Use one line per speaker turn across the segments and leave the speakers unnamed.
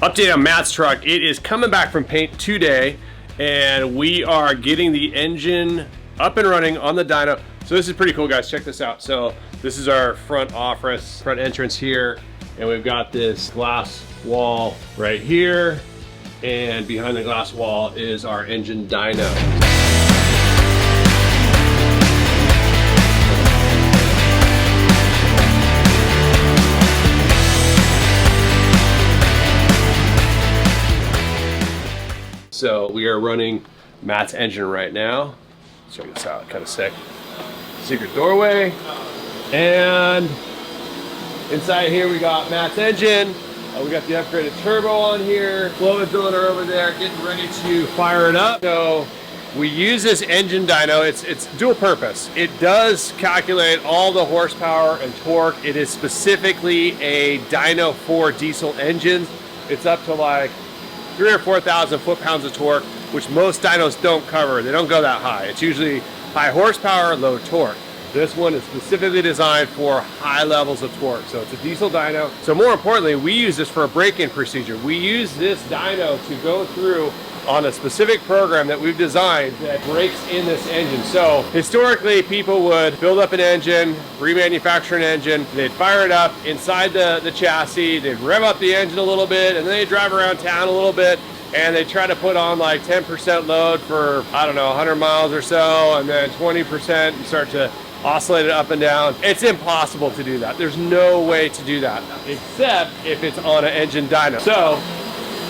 Update on Matt's truck. It is coming back from paint today, and we are getting the engine up and running on the dyno. So this is pretty cool, guys. Check this out. So this is our front office, front entrance here, and we've got this glass wall right here, and behind the glass wall is our engine dyno. So we are running Matt's engine right now. Check this out, kind of sick. Secret doorway. And inside here we got Matt's engine. We got the upgraded turbo on here. Flow cylinder over there, getting ready to fire it up. So we use this engine dyno. It's dual purpose. It does calculate all the horsepower and torque. It is specifically a dyno for diesel engines. It's up to like 3,000 or 4,000 foot-pounds of torque, which most dynos don't cover. They don't go that high. It's usually high horsepower, low torque. This one is specifically designed for high levels of torque. So it's a diesel dyno. So more importantly, we use this for a break-in procedure. We use this dyno to go through on a specific program that we've designed that breaks in this engine. So historically, people would build up an engine, remanufacture an engine, they'd fire it up inside the chassis, they'd rev up the engine a little bit, and then they'd drive around town a little bit, and they try to put on like 10% load for, I don't know, 100 miles or so, and then 20% and start to oscillate it up and down. It's impossible to do that. There's no way to do that, except if it's on an engine dyno. So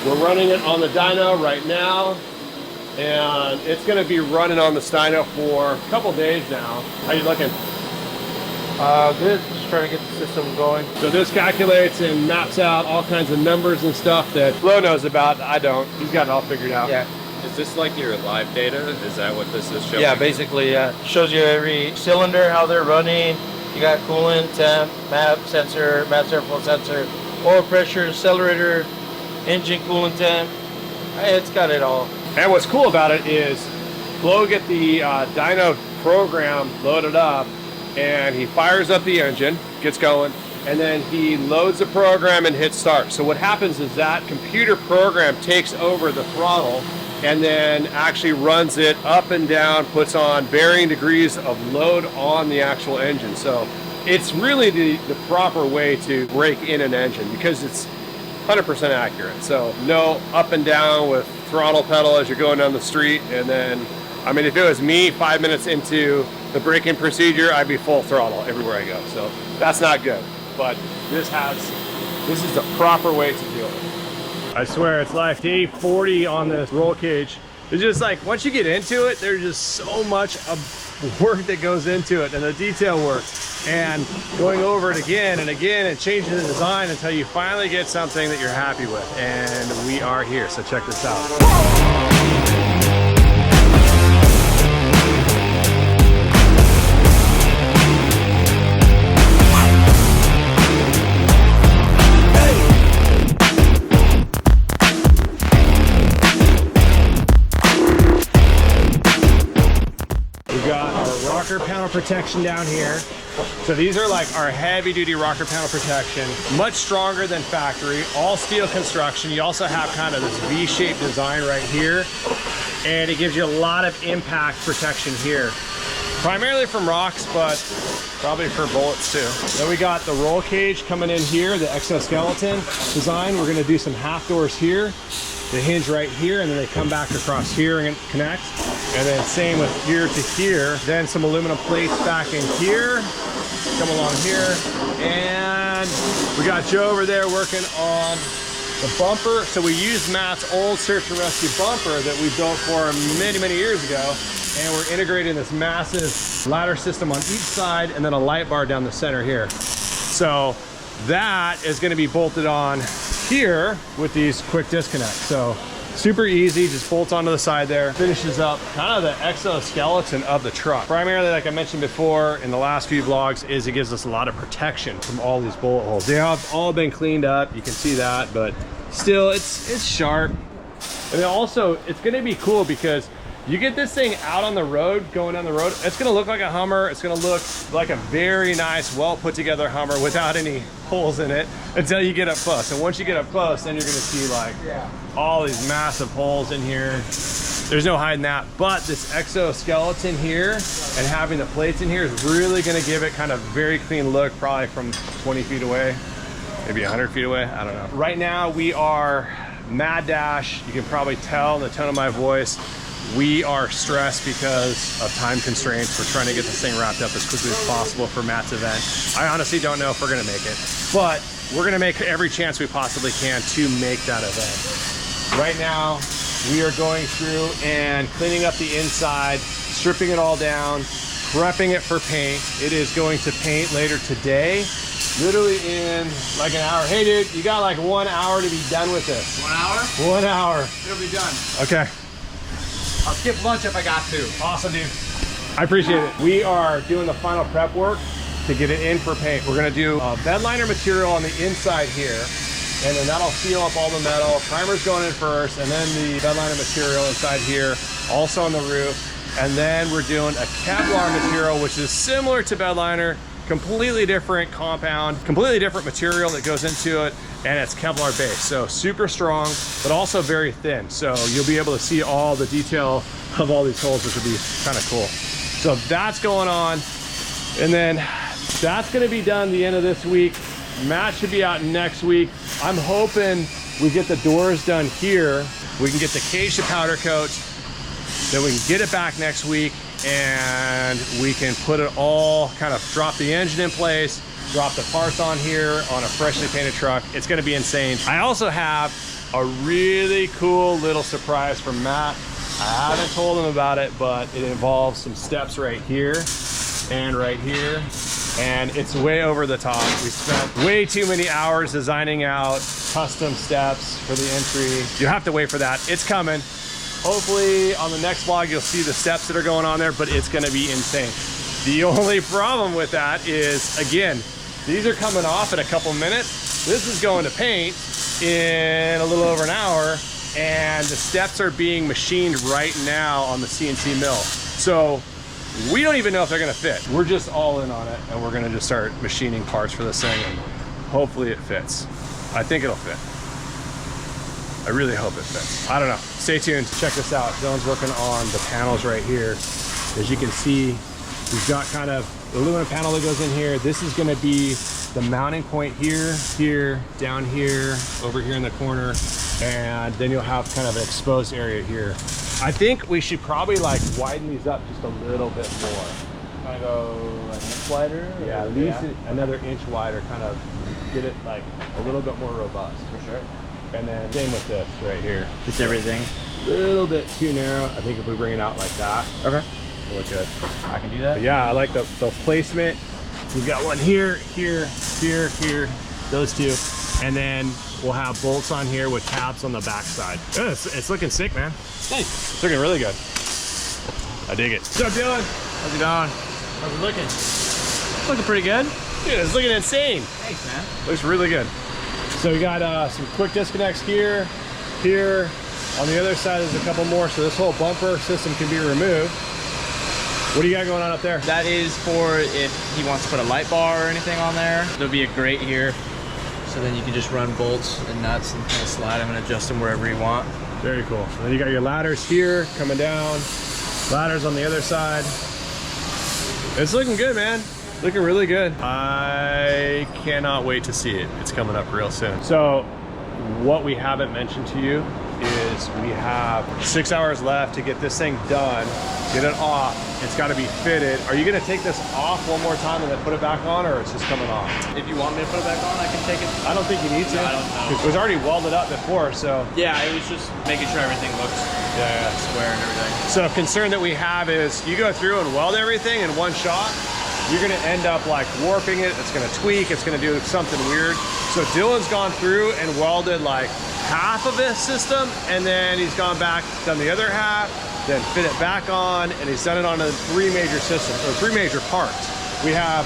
we're running it on the dyno right now, and it's going to be running on the dyno for a couple days now. How you looking?
Good. Just trying to get the system going.
So this calculates and maps out all kinds of numbers and stuff that Flo knows about. I don't. He's got it all figured out.
Yeah.
Is this like your live data? Is that what this is showing?
Yeah, basically, yeah. Shows you every cylinder, how they're running. You got coolant, temp, map sensor, mass airflow sensor, oil pressure, accelerator, engine coolant temp. It's got it all.
And what's cool about it is Flo get the dyno program loaded up, and he fires up the engine, gets going, and then he loads the program and hits start. So what happens is that computer program takes over the throttle and then actually runs it up and down, puts on varying degrees of load on the actual engine. So it's really the proper way to break in an engine, because it's 100% accurate. So no up and down with throttle pedal as you're going down the street. And then, I mean, if it was me 5 minutes into the break-in procedure, I'd be full throttle everywhere I go. So that's not good. But this is the proper way to do it. I swear, it's like 80-40 on this roll cage. It's just like, once you get into it, there's just so much of work that goes into it, and the detail work, and going over it again and again and changing the design until you finally get something that you're happy with. And we are here, so check this out. Panel protection down here. So these are like our heavy duty rocker panel protection, much stronger than factory, all steel construction. You also have kind of this V-shaped design right here, and it gives you a lot of impact protection here, primarily from rocks, but probably for bullets too. Then we got the roll cage coming in here, the Exo-Skeleton design. We're going to do some half doors here. They hinge right here, and then they come back across here and connect. And then same with here to here. Then some aluminum plates back in here, come along here. And we got Joe over there working on the bumper. So we used Matt's old search and rescue bumper that we built for him many years ago. And we're integrating this massive ladder system on each side, and then a light bar down the center here. So that is going to be bolted on here with these quick disconnects. So super easy, just bolts onto the side there. Finishes up kind of the exoskeleton of the truck. Primarily, like I mentioned before in the last few vlogs, is it gives us a lot of protection from all these bullet holes. They have all been cleaned up, you can see that, but still it's sharp. And then also it's going to be cool because you get this thing out on the road, going down the road, it's going to look like a Hummer. It's going to look like a very nice, well put together Hummer without any holes in it until you get up close. And once you get up close, then you're gonna see like all these massive holes in here. There's no hiding that, but this exoskeleton here and having the plates in here is really gonna give it kind of very clean look, probably from 20 feet away, maybe 100 feet away, I don't know. Right now we are mad dash. You can probably tell in the tone of my voice, we are stressed because of time constraints. We're trying to get this thing wrapped up as quickly as possible for Matt's event. I honestly don't know if we're gonna make it, but we're gonna make every chance we possibly can to make that event. Right now, we are going through and cleaning up the inside, stripping it all down, prepping it for paint. It is going to paint later today, literally in like an hour. Hey dude, you got like 1 hour to be done with this.
1 hour?
1 hour.
It'll be done.
Okay.
I'll skip lunch if I got to.
Awesome, dude. I appreciate it. We are doing the final prep work to get it in for paint. We're gonna do a bed liner material on the inside here, and then that'll seal up all the metal. Primer's going in first, and then the bed liner material inside here, also on the roof. And then we're doing a Kevlar material, which is similar to bed liner, completely different compound, completely different material that goes into it, and it's Kevlar based. So super strong, but also very thin. So you'll be able to see all the detail of all these holes, which will be kind of cool. So that's going on. And then that's gonna be done the end of this week. Matt should be out next week. I'm hoping we get the doors done here. We can get the cage to powder coat, then we can get it back next week, and we can put it all, kind of drop the engine in place, drop the parts on here on a freshly painted truck. It's gonna be insane. I also have a really cool little surprise from Matt. I haven't told him about it, but it involves some steps right here and right here. And it's way over the top. We spent way too many hours designing out custom steps for the entry. You'll have to wait for that. It's coming. Hopefully on the next vlog, you'll see the steps that are going on there, but it's gonna be insane. The only problem with that is, again, these are coming off in a couple minutes. This is going to paint in a little over an hour, and the steps are being machined right now on the CNC mill. So we don't even know if they're gonna fit. We're just all in on it, and we're gonna just start machining parts for this thing, and hopefully it fits. I think it'll fit. I really hope it fits. I don't know. Stay tuned. Check this out. Dylan's working on the panels right here. As you can see, we've got kind of the aluminum panel that goes in here. This is gonna be the mounting point here, here, down here, over here in the corner, and then you'll have kind of an exposed area here. I think we should probably like widen these up just a little bit more.
Kind of go an inch wider?
Yeah, at least another inch wider, kind of get it like a little bit more robust.
For sure.
And then same with this right here.
Just everything.
A little bit too narrow. I think if we bring it out like that,
Okay.
it'll look good.
I can do that.
But yeah, I like the placement. We've got one here, here, here, here, those two. And then we'll have bolts on here with tabs on the back side. It's looking sick, man. Nice. It's looking really good. I dig it. What's up, Dylan?
How's it going? How's it looking? It's looking pretty good.
Dude, it's looking insane.
Thanks, man.
Looks really good. So we got some quick disconnects here, here. On the other side, there's a couple more, so this whole bumper system can be removed. What do you got going on up there?
That is for if he wants to put a light bar or anything on there. There'll be a grate here, so then you can just run bolts and nuts and kind of slide them and adjust them wherever you want.
Very cool. And then you got your ladders here coming down, ladders on the other side. It's looking good, man. Looking really good. I cannot wait to see it. It's coming up real soon. So what we haven't mentioned to you is we have 6 hours left to get this thing done, get it off. It's got to be fitted. Are you going to take this off one more time and then put it back on, or it's just coming off?
If you want me to put it back on, I can take it.
I don't think you need to.
No, I don't know.
It was already welded up before, so.
Yeah, it was just making sure everything looks square and everything.
So concern that we have is you go through and weld everything in one shot, you're gonna end up like warping it, it's gonna tweak, it's gonna do something weird. So Dylan's gone through and welded like half of this system, and then he's gone back, done the other half, then fit it back on, and he's done it on three major systems, or three major parts. We have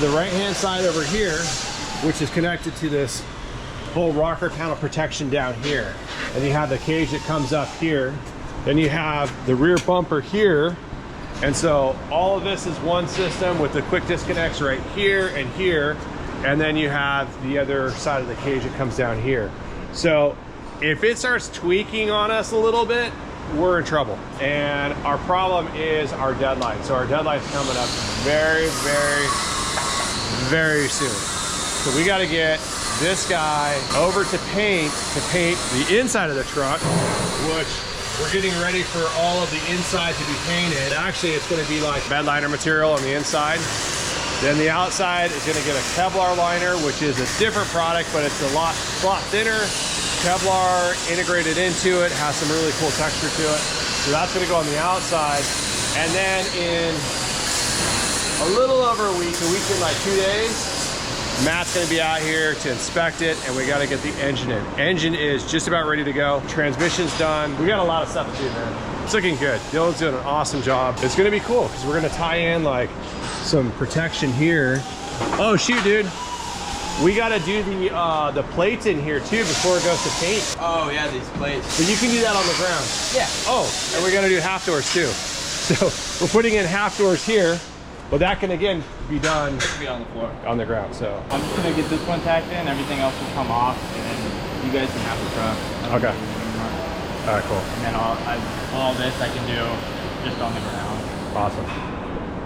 the right-hand side over here, which is connected to this whole rocker panel protection down here. And you have the cage that comes up here. Then you have the rear bumper here. And so all of this is one system with the quick disconnects right here and here. and then you have the other side of the cage that comes down here. So if it starts tweaking on us a little bit, we're in trouble. And our problem is our deadline. So our deadline's coming up very, very, very soon. So we got to get this guy over to paint the inside of the truck, which we're getting ready for all of the inside to be painted. Actually, it's going to be like bed liner material on the inside. Then the outside is going to get a Kevlar liner, which is a different product, but it's a lot thinner. Kevlar integrated into it, has some really cool texture to it. So that's going to go on the outside. And then in a little over a week and like 2 days, Matt's going to be out here to inspect it, and we got to get the engine in. Engine is just about ready to go. Transmission's done. We got a lot of stuff to do, man. It's looking good. Dylan's doing an awesome job. It's going to be cool because we're going to tie in like some protection here. Oh shoot, dude. We got to do the plates in here too before it goes to paint.
Oh yeah, these plates.
But you can do that on the ground.
Yeah.
Oh, and we got to do half doors too. So we're putting in half doors here, but that can again be done
Be on the floor.
on the ground. So
I'm just gonna get this one tacked in. Everything else will come off, and then you guys can have the truck.
Okay. All right, cool.
And then all this I can do just on the ground.
Awesome.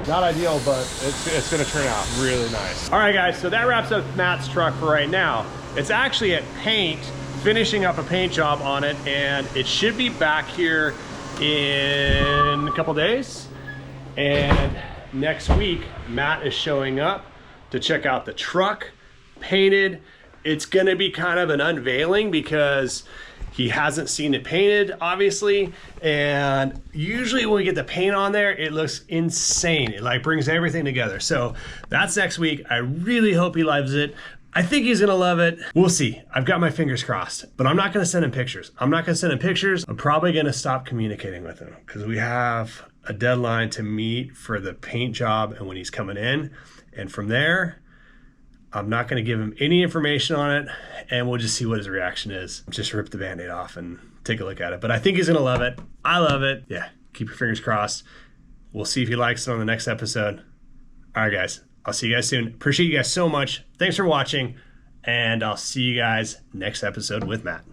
Not ideal, but it's gonna turn out really nice. All right, guys, so that wraps up Matt's truck for right now. It's actually at paint, finishing up a paint job on it, and it should be back here in a couple days. And next week, Matt is showing up to check out the truck, painted. It's gonna be kind of an unveiling because he hasn't seen it painted, obviously. And usually when we get the paint on there, it looks insane. It like brings everything together. So that's next week. I really hope he loves it. I think he's gonna love it. We'll see. I've got my fingers crossed, but I'm not gonna send him pictures. I'm probably gonna stop communicating with him because we have a deadline to meet for the paint job and when he's coming in. And from there, I'm not gonna give him any information on it, and we'll just see what his reaction is. Just rip the Band-Aid off and take a look at it. But I think he's gonna love it. I love it. Yeah, keep your fingers crossed. We'll see if he likes it on the next episode. All right, guys, I'll see you guys soon. Appreciate you guys so much. Thanks for watching, and I'll see you guys next episode with Matt.